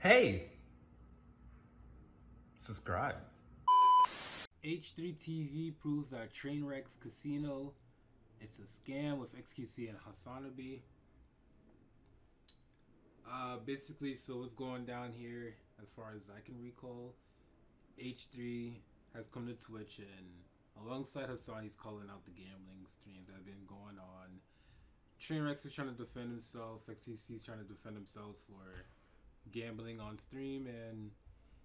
Hey, subscribe. H3 TV proves that Trainwrecks Casino, it's a scam with XQC and Hasanabi. Basically, so what's going down here, as far as I can recall, H3 has come to Twitch and alongside Hasan, he's calling out the gambling streams that have been going on. Trainwrecks is trying to defend himself. XQC is trying to defend themselves for gambling on stream, and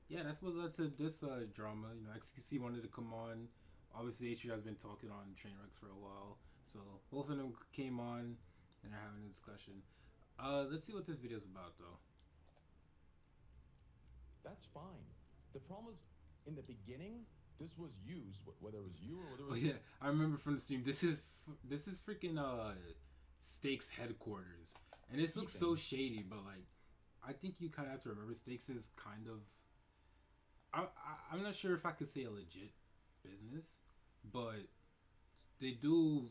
yeah, that's what led to this drama. You know, XQC wanted to come on. Obviously, H3 has been talking on Trainwrecks for a while, so both of them came on and are having a discussion. Let's see what this video is about, though. That's fine. The problem is, in the beginning, this was used, whether it was you or whether it was... Oh yeah, I remember from the stream. This is freaking Stakes headquarters, and this looks so shady. But like, I think you kind of have to remember Stakes is kind of... I'm not sure if I could say a legit business, but they do,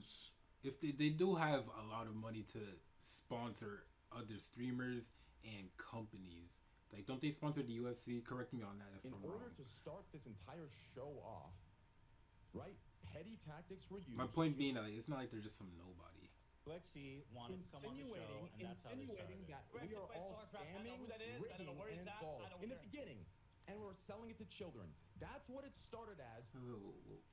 if they do have a lot of money to sponsor other streamers and companies. Like, don't they sponsor the UFC? Correct me on that if I'm wrong. In order to start this entire show off, right? Petty tactics were used. My point being that it's not like they're just some nobody. Lexi wanted to come on the show, and that's how they started. That we are all scamming, rigging, and involved in the beginning, and we're selling it to children. That's what it started as.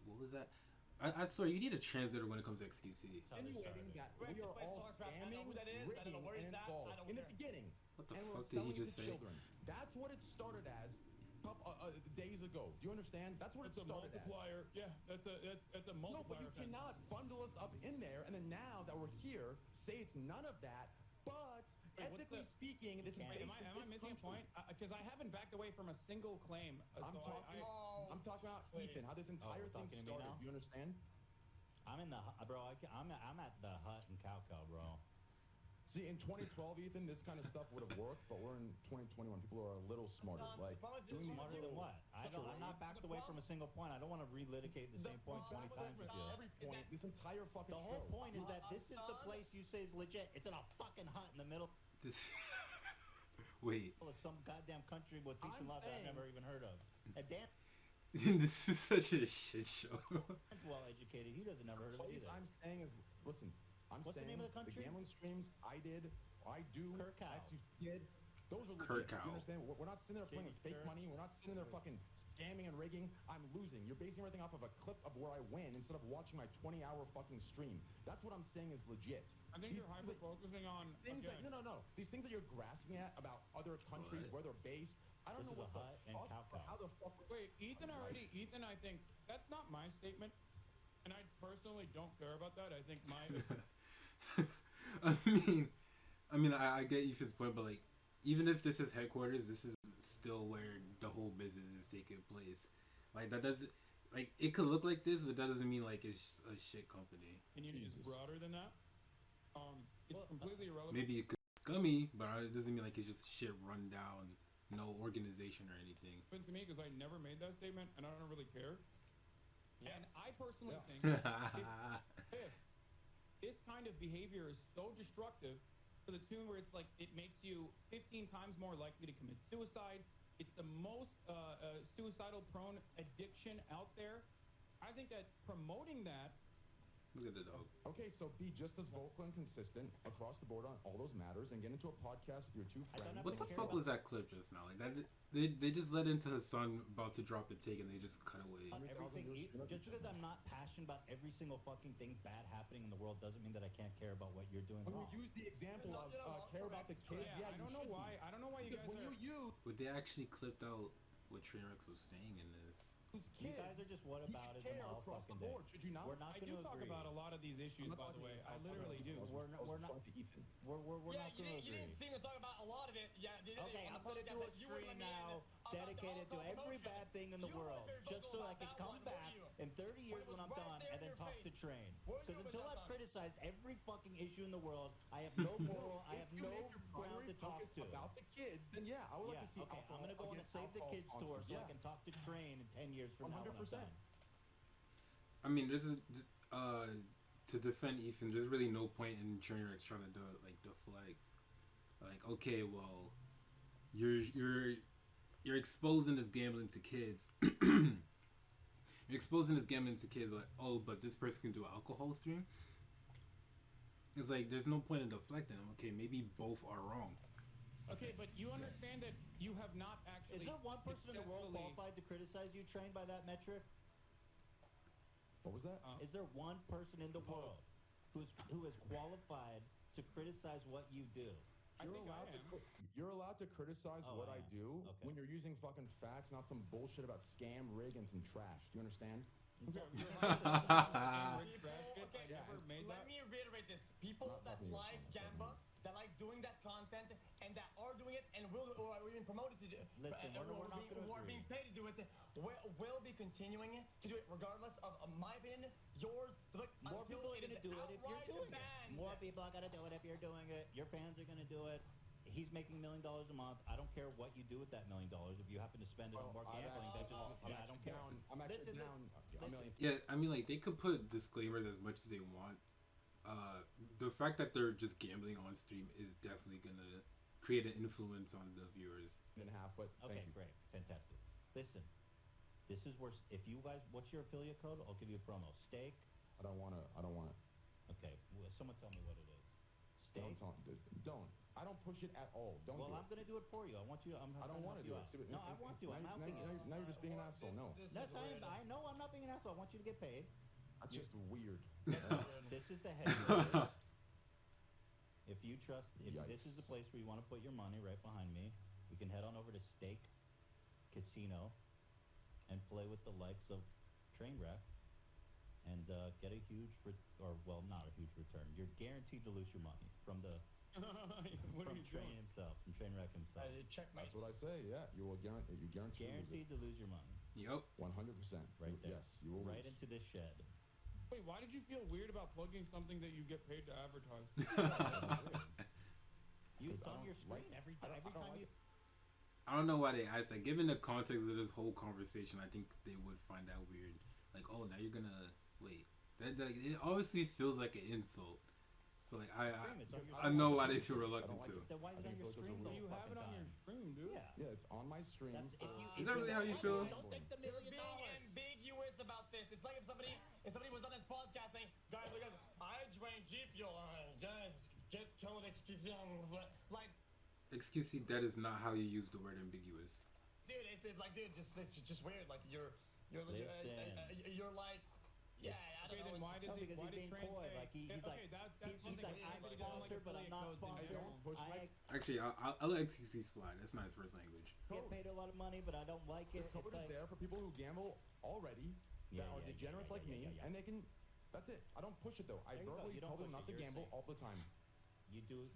What was that? I swear, you need a translator when it comes to XQC. Insinuating that we are all scamming, rigging, and involved in the beginning. What the fuck did he just say? Children. That's what it started as days ago. Do you understand? That's what it started as. Yeah, that's a multiplier. No, but you cannot bundle us up in there, and then now that we're here, say it's none of that. But ethically speaking, this is based Am I missing a point? Because I haven't backed away from a single claim. I'm talking about Ethan. How this entire thing started. Do you understand? I'm in the bro. I'm at the hut in Cowcow, bro. See, in 2012, Ethan, this kind of stuff would have worked, but we're in 2021. People are a little smarter. Like, doing smarter than what? I'm not backed away from a single point. I don't want to relitigate the same point 20 times with you. Every point, this entire fucking The whole point is that this is the place you say is legit. It's in a fucking hut in the middle. This. Wait. Of some goddamn country with peace and love that I've never even heard of. And Dan. This is such a shit show. Well educated. He doesn't never heard of it either. I'm saying is, listen. What's the name of the country? The gambling streams I did, I do, XQC did. Those are legit. Do you understand? We're not sitting there playing with fake money. We're not sitting there fucking scamming and rigging. I'm losing. You're basing everything off of a clip of where I win instead of watching my 20-hour fucking stream. That's what I'm saying is legit. I think you're hyper-focusing on things that, no. These things that you're grasping at about other countries, where they're based. I don't know what the fuck. How the fuck? Wait, Ethan, I think that's not my statement, and I personally don't care about that. I think my. I mean, I get Ethan's point, but like, even if this is headquarters, this is still where the whole business is taking place. Like, that doesn't, like, it could look like this, but that doesn't mean like it's a shit company. Can you use broader than that? It's completely irrelevant. Maybe it could be scummy, but it doesn't mean like it's just shit run down, no organization or anything. But to me, because I never made that statement, and I don't really care. Yeah. And I personally think if this kind of behavior is so destructive to the tune where it's like it makes you 15 times more likely to commit suicide. It's the most suicidal prone addiction out there. I think that promoting that. Look at the dog. Okay, so be just as vocal and consistent across the board on all those matters, and get into a podcast with your two friends. What the fuck was that clip just now? Like that, they just led into his son about to drop the take, and they just cut away. Just because I'm not passionate about every single fucking thing bad happening in the world doesn't mean that I can't care about what you're doing wrong. Use the example of care about the kids. Yeah, I don't know why. I don't know why you guys. But they actually clipped out what Trainwrecks was saying in this. You guys are just what about it all fucking day. Should you not? We're not I do talk about a lot of these issues, by the way. I literally do. We're not going to agree. You didn't seem to talk about a lot of it. Yeah. Okay, I'm going to do a stream now dedicated to every bad thing in the world, just so I can come back in 30 years when I'm done and then talk to Train. Because until I've criticized every fucking issue in the world, I have no moral, I have no ground to talk to. About the kids, then yeah, I would like to see. Okay, I'm going to go on a Save the Kids tour so I can talk to Train in 10 years from now when I'm done. I mean, this is to defend Ethan. There's really no point in Trainwrecks trying to do it like deflect. Like, okay, well, you're exposing this gambling to kids. You're exposing this gambling to kids, like, oh, but this person can do an alcohol stream. It's like there's no point in deflecting them. Okay, maybe both are wrong. Okay, but you understand that you have not actually. Is there one person in the world qualified to criticize you, trained by that metric? What was that? Is there one person in the world who is qualified to criticize what you do? You're allowed to criticize what I do when you're using fucking facts, not some bullshit about scam, rig, and some trash. Do you understand? Let me reiterate this. People that like Gamba, that like doing that content, and that are doing it, and will or are even promoted to do, or being paid to do it, will be continuing to do it regardless of my opinion, yours. Like, more people are going to do it if you're doing it. More people are going to do it if you're doing it. Your fans are going to do it. He's making $1 million a month. I don't care what you do with that $1 million. If you happen to spend it on more gambling, I don't care. I'm actually down $1 million. Yeah, I mean, like, they could put disclaimers as much as they want. The fact that they're just gambling on stream is definitely gonna create an influence on the viewers. And a half, but okay, great, fantastic. Listen, this is where if you guys, what's your affiliate code? I'll give you a promo. Steak. I don't want it. Okay, well, someone tell me what it is. Steak. Don't. I don't push it at all. Don't. Well, I'm gonna do it for you. I want you. I don't want to do it. No, I want to. I'm helping you. Now you're just being an asshole. No. I know I'm not being an asshole. I want you to get paid. That's just weird. This is the head. If you trust, if this is the place where you want to put your money, right behind me, we can head on over to Steak Casino and play with the likes of Trainwreck and get a huge, not a huge return. You're guaranteed to lose your money from the Train himself, from Trainwreck himself. Checkmate. That's what I say. Yeah, you will guaranteed to lose your money. Yep. 100%. Right there. Yes, you will. Right into this shed. Wait, why did you feel weird about plugging something that you get paid to advertise? It's on your screen every time you. I don't know why they asked that. Given the context of this whole conversation, I think they would find that weird. Like, oh, now you're gonna wait. That it obviously feels like an insult. So like, I know why they feel reluctant to. Then why is it on your stream? You have it on your stream, dude. Yeah, it's on my stream. Is that really how you feel? Don't take the $1 million. Being ambiguous about this. It's like if somebody was on this podcast saying, guys, I drain G Fuel. Guys, get told XQC. Like, XQC, that is not how you use the word ambiguous. Dude, it's like, dude, it's just weird. Like you're like. Yeah, I don't know. Why did he's being coy. Like he's like I'm sponsored, but I'm not sponsored. Actually, I'll let XQC slide. That's not his first language. Get paid a lot of money, but I don't like it. The code is there for people who gamble already that are degenerates like me, and they can. That's it. I don't push it though. I verbally tell them not to gamble all the time. You do.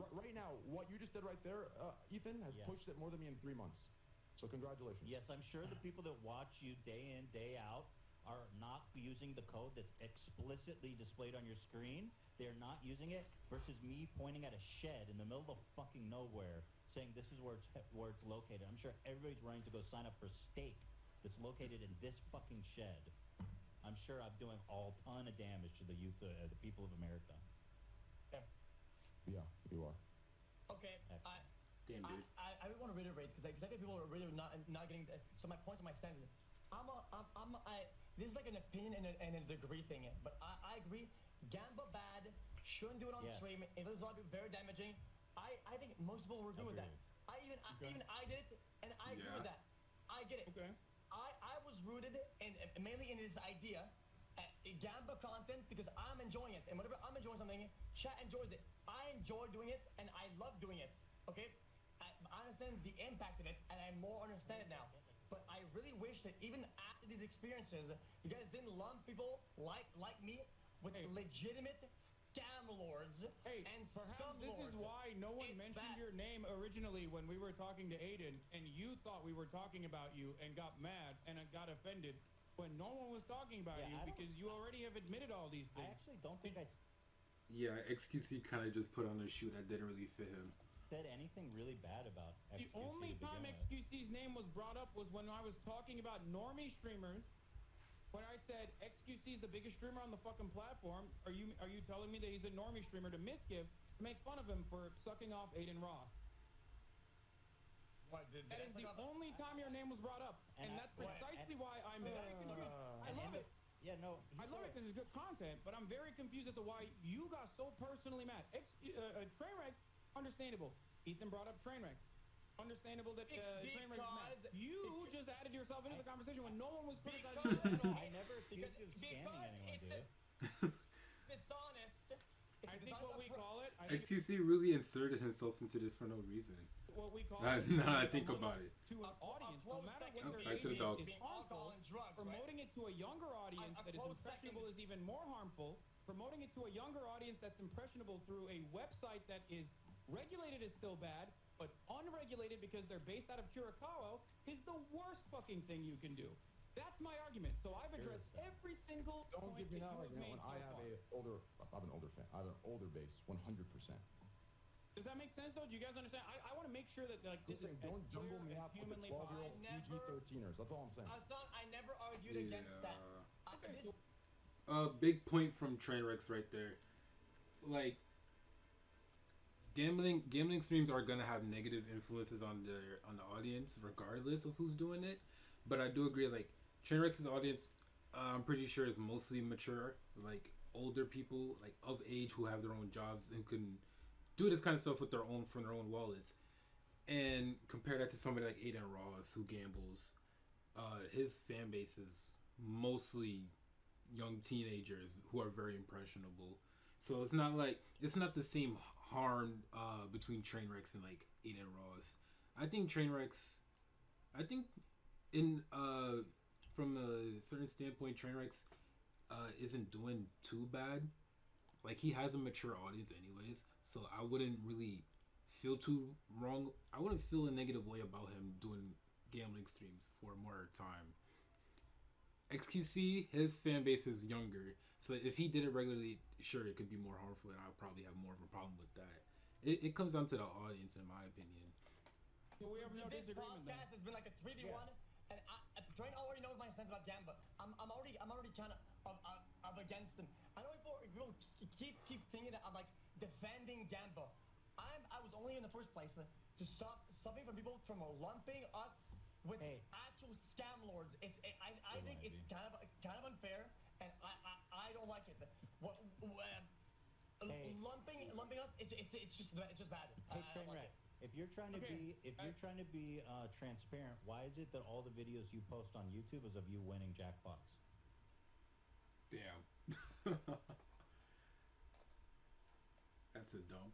Right now, what you just did right there, Ethan has pushed it more than me in 3 months. So congratulations. Yes, I'm sure the people that watch you day in, day out are not using the code that's explicitly displayed on your screen. They're not using it versus me pointing at a shed in the middle of fucking nowhere saying this is where it's located. I'm sure everybody's running to go sign up for Steak that's located in this fucking shed. I'm sure I'm doing all ton of damage to the youth, the people of America. Yeah, you are. Okay. Damn, dude. I really want to reiterate because I think people are really not getting. So my point and my stance is, this is like an opinion and a degree thing, but I agree. Gamba bad, shouldn't do it on stream. It was very damaging. I think most people would agree with that. I did it, and I agree with that. I get it. Okay. I was rooted mainly in this idea, Gamba content because I'm enjoying it, and whenever I'm enjoying something, chat enjoys it. I enjoy doing it, and I love doing it. Okay. I understand the impact of it, and I more understand it now. But I really wish that even after these experiences, you guys didn't lump people like me with legitimate scam lords and scum this lords. Is why no one mentioned your name originally when we were talking to Aiden, and you thought we were talking about you and got mad and got offended when no one was talking about you because you already have admitted all these things. I actually don't think Yeah, XQC kind of just put on a shoe that didn't really fit him. Said anything really bad about XQC. The only time XQC's name was brought up was when I was talking about normie streamers. When I said XQC is the biggest streamer on the fucking platform, are you telling me that he's a normie streamer to misgive to make fun of him for sucking off Aiden Ross? That is the only time your name was brought up, and that's precisely why I'm very confused. I love it. Yeah, no. I love it because it's good content, but I'm very confused as to why you got so personally mad. Trainwrecks, understandable. Ethan brought up Trainwrecks. Understandable that Trainwrecks is mad. You just added yourself into the conversation when no one was criticizing you at all. I never accused you of scamming anyone, dude. Dishonest. I think what we call it... XQC really inserted himself into this for no reason. What we call Now I think about it. To an audience, no matter what their Back to the age dog. is harmful, promoting it to a younger audience that is impressionable is even more harmful. Promoting it to a younger audience that's impressionable through a website that is regulated is still bad, but unregulated because they're based out of Curacao is the worst fucking thing you can do. That's my argument. So I've addressed every single Don't point give me that that you argument when have made I have so far. I have an older fan. I have an older base, 100%. Does that make sense, though? Do you guys understand? I want to make sure that like this is Don't jumble me up with the humanly 12-year-old possible. PG-13ers. That's all I'm saying. Hasan, I never argued against that. Big point from Trainwrecks right there. Like, gambling streams are gonna have negative influences on the audience regardless of who's doing it. But I do agree, like, Trainwrecks' audience, I'm pretty sure is mostly mature, like older people, like of age, who have their own jobs and can do this kind of stuff with their own from their own wallets. And compare that to somebody like Aiden Ross who gambles. His fan base is mostly young teenagers who are very impressionable. So it's not the same harm between Trainwrecks and like Aiden Ross. I think in from a certain standpoint, Trainwrecks isn't doing too bad. Like, he has a mature audience anyways, so I wouldn't really feel too wrong. I wouldn't feel a negative way about him doing gambling streams for more time. XQC, his fan base is younger, so if he did it regularly, sure, it could be more harmful, and I'll probably have more of a problem with that. It comes down to the audience, in my opinion. So we have no This disagreement then. podcast has been like a 3v1, and Train already knows my stance about Gamba. I'm already kind of against him. I know people keep thinking that I'm like defending Gamba. I was only in the first place to stopping from people from lumping us with actual scam lords. I think it's kind of unfair, and I don't like it. Lumping us, it's just bad. Hey, Trainwreck, if you're trying to be transparent, why is it that all the videos you post on YouTube is of you winning jackpots? Damn. That's a dump.